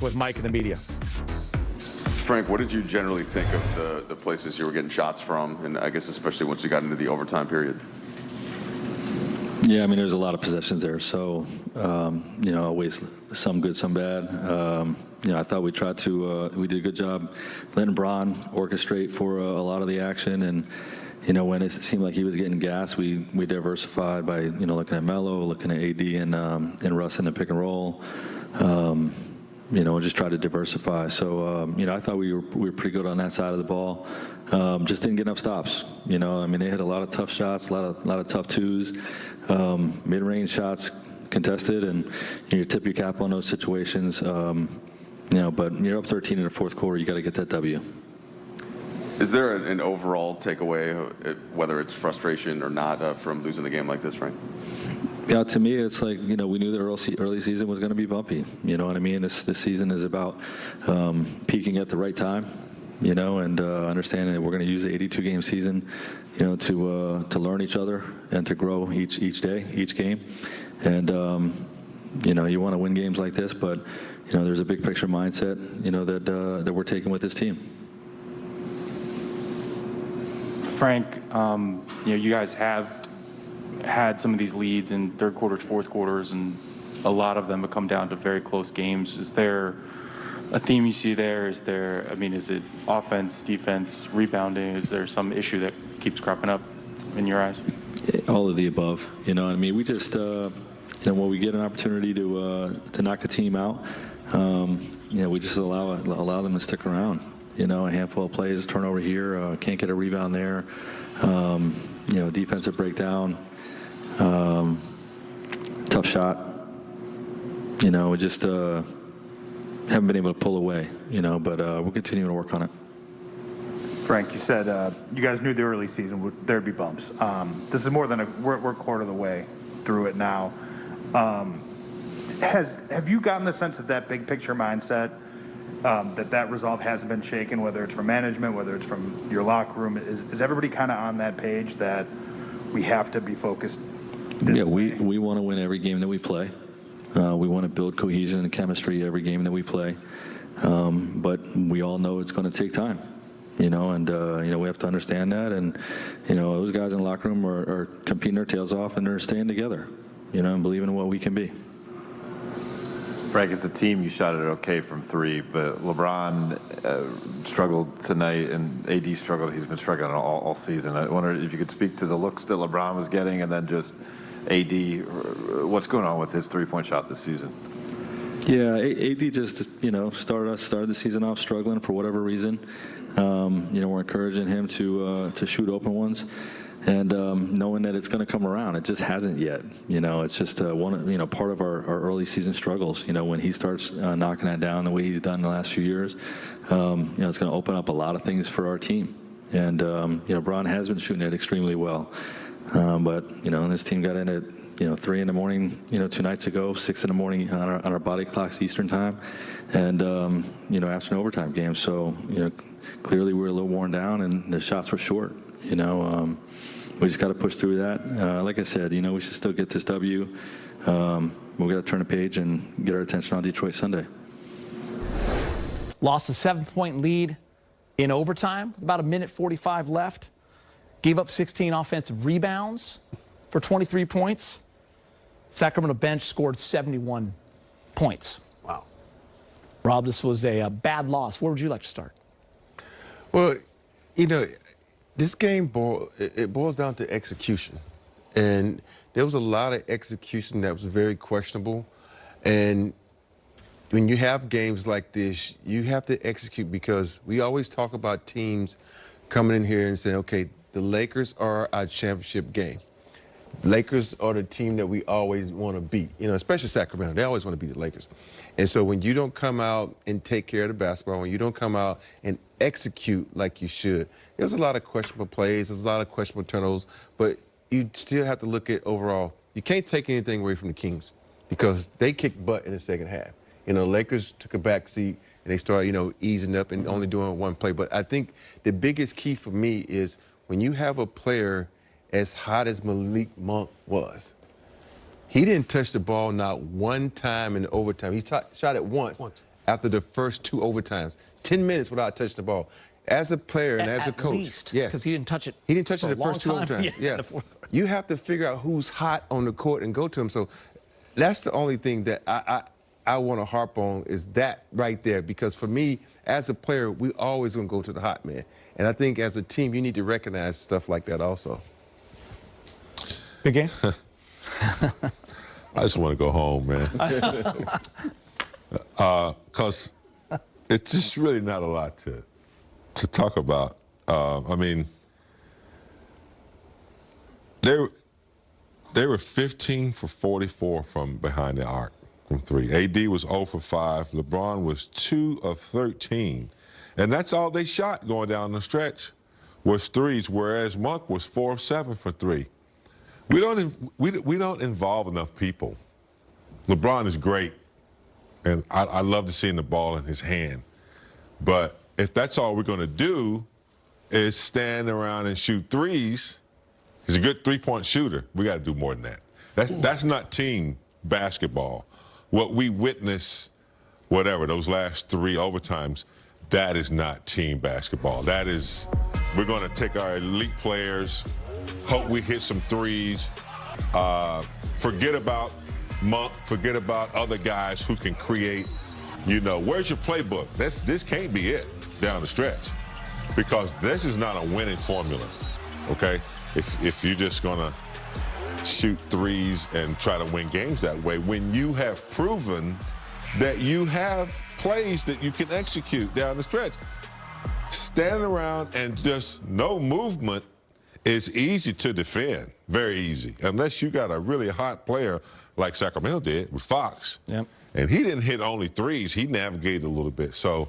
with Mike and the media. Frank, what did you generally think of the places you were getting shots from, and I guess especially once you got into the overtime period? Yeah, I mean, there's a lot of possessions there, so, always some good, some bad. I thought we did a good job letting Bron orchestrate for a lot of the action, and, when it seemed like he was getting gas, we diversified by, looking at Melo, looking at AD and Russ in the pick and roll, just try to diversify. So, I thought we were pretty good on that side of the ball. Just didn't get enough stops. They hit a lot of tough shots, a lot of tough twos, mid-range shots contested, and you tip your cap on those situations. But you're up 13 in the fourth quarter. You got to get that W. Is there an overall takeaway, whether it's frustration or not, from losing the game like this, Frank? Yeah, to me, it's like, we knew the early season was going to be bumpy. You know what I mean? This season is about peaking at the right time, and understanding that we're going to use the 82-game season, to learn each other and to grow each day, each game. And, you want to win games like this, but, there's a big picture mindset, that we're taking with this team. Frank, you guys have had some of these leads in third quarters, fourth quarters, and a lot of them have come down to very close games. Is there a theme you see there? Is it offense, defense, rebounding? Is there some issue that keeps cropping up in your eyes? All of the above. We just, when we get an opportunity to knock a team out, we just allow them to stick around. A handful of plays, turnover here, can't get a rebound there. Defensive breakdown, tough shot. We just haven't been able to pull away, but we'll continue to work on it. Frank, you said you guys knew the early season there'd be bumps. This is more than we're a quarter of the way through it now. Have you gotten the sense that big picture mindset, that resolve hasn't been shaken, whether it's from management, whether it's from your locker room? Is everybody kind of on that page that we have to be focused? We want to win every game that we play. We want to build cohesion and chemistry every game that we play. But we all know it's going to take time, and we have to understand that. And, those guys in the locker room are competing their tails off, and they're staying together, and believing in what we can be. Frank, as a team, you shot it okay from three, but LeBron struggled tonight, and AD struggled. He's been struggling all season. I wonder if you could speak to the looks that LeBron was getting, and then just AD, what's going on with his three-point shot this season? Yeah, AD just, started the season off struggling for whatever reason. We're encouraging him to shoot open ones. And knowing that it's going to come around, it just hasn't yet. It's just part of our early season struggles. When he starts knocking that down the way he's done the last few years, it's going to open up a lot of things for our team. And Bron has been shooting it extremely well, but this team got in at 3 in the morning, 2 nights ago, 6 in the morning on our body clocks Eastern time, and after an overtime game. So clearly we were a little worn down, and the shots were short. We just got to push through that. Like I said, we should still get this W. We've got to turn a page and get our attention on Detroit Sunday. Lost a 7-point lead in overtime with about 1:45 left. Gave up 16 offensive rebounds for 23 points. Sacramento bench scored 71 points. Wow. Rob, this was a bad loss. Where would you like to start? Well, this game boils down to execution, and there was a lot of execution that was very questionable. And when you have games like this, you have to execute, because we always talk about teams coming in here and saying, okay, the Lakers are our championship game. Lakers are the team that we always want to beat, especially Sacramento. They always want to beat the Lakers. And so when you don't come out and take care of the basketball, when you don't come out and execute like you should, there's a lot of questionable plays, there's a lot of questionable turnovers, but you still have to look at overall. You can't take anything away from the Kings, because they kicked butt in the second half. Lakers took a back seat, and they started, easing up and only doing one play. But I think the biggest key for me is when you have a player as hot as Malik Monk was, he didn't touch the ball not one time in overtime. He shot it once. after the first 2 overtimes. 10 minutes without touching the ball. As a player and as a coach, least, yes, because he didn't touch it. He didn't touch it for a the first 2 long time. overtimes. Yeah, Yeah, the fourth quarter. you have to figure out who's hot on the court and go to him. So that's the only thing that I want to harp on is that right there. Because for me, as a player, we always gonna go to the hot man. And I think as a team, you need to recognize stuff like that also. Big game. I just want to go home, man. Because it's just really not a lot to talk about. I mean, they were 15 for 44 from behind the arc from 3. AD was 0 for 5. LeBron was 2 of 13. And that's all they shot going down the stretch was threes, whereas Monk was 4 of 7 for 3. We don't involve enough people. LeBron is great, and I love to see the ball in his hand. But if that's all we're going to do is stand around and shoot threes, he's a good three-point shooter. We got to do more than that. That's not team basketball. What we witnessed, whatever, those last 3 overtimes, that is not team basketball. That is, we're going to take our elite players, hope we hit some threes, forget about Monk, forget about other guys who can create. You know, where's your playbook? This can't be it down the stretch, because this is not a winning formula, okay? If you're just gonna shoot threes and try to win games that way, when you have proven that you have plays that you can execute down the stretch. Standing around and just no movement is easy to defend, very easy, unless you got a really hot player like Sacramento did with Fox. Yep. And he didn't hit only threes, he navigated a little bit. So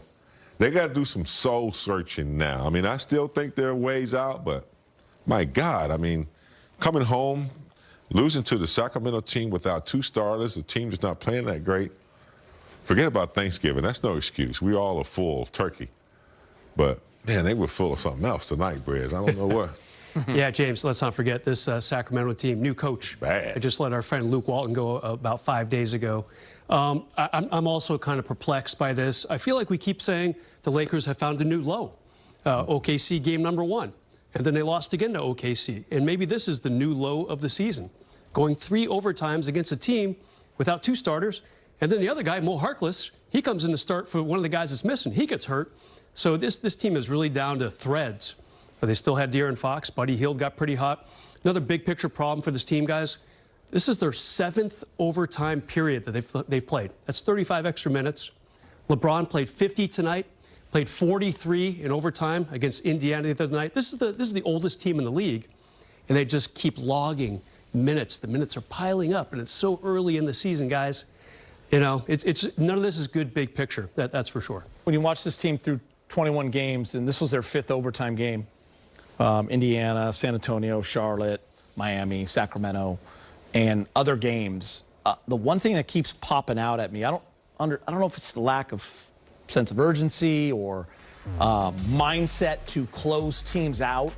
they got to do some soul searching now. I mean, I still think there are ways out, but my God, I mean, coming home, losing to the Sacramento team without 2 starters, the team is not playing that great. Forget about Thanksgiving, that's no excuse. We all are full turkey. But man, they were full of something else tonight, Brez. I don't know what. Yeah, James, let's not forget this Sacramento team, new coach. Bad. I just let our friend Luke Walton go about 5 days ago. I'm also kind of perplexed by this. I feel like we keep saying the Lakers have found a new low. OKC game number 1, and then they lost again to OKC. And maybe this is the new low of the season, going 3 overtimes against a team without 2 starters. And then the other guy, Mo Harkless, he comes in to start for one of the guys that's missing. He gets hurt. So this team is really down to threads. But they still had De'Aaron Fox. Buddy Hield got pretty hot. Another big picture problem for this team, guys. This is their 7th overtime period that they've played. That's 35 extra minutes. LeBron played 50 tonight, played 43 in overtime against Indiana the other night. This is the oldest team in the league, and they just keep logging minutes. The minutes are piling up, and it's so early in the season, guys. You know, it's none of this is good big picture. That's for sure. When you watch this team through 21 games, and this was their 5th overtime game, Indiana, San Antonio, Charlotte, Miami, Sacramento, and other games, the one thing that keeps popping out at me, I don't know if it's the lack of sense of urgency or mindset to close teams out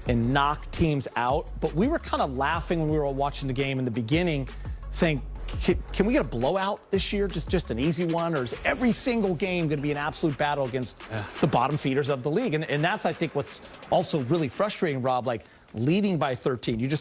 and knock teams out, but we were kind of laughing when we were watching the game in the beginning, saying, can we get a blowout this year, just an easy one, or is every single game going to be an absolute battle against the bottom feeders of the league? And that's, I think, what's also really frustrating, Rob, like leading by 13. You just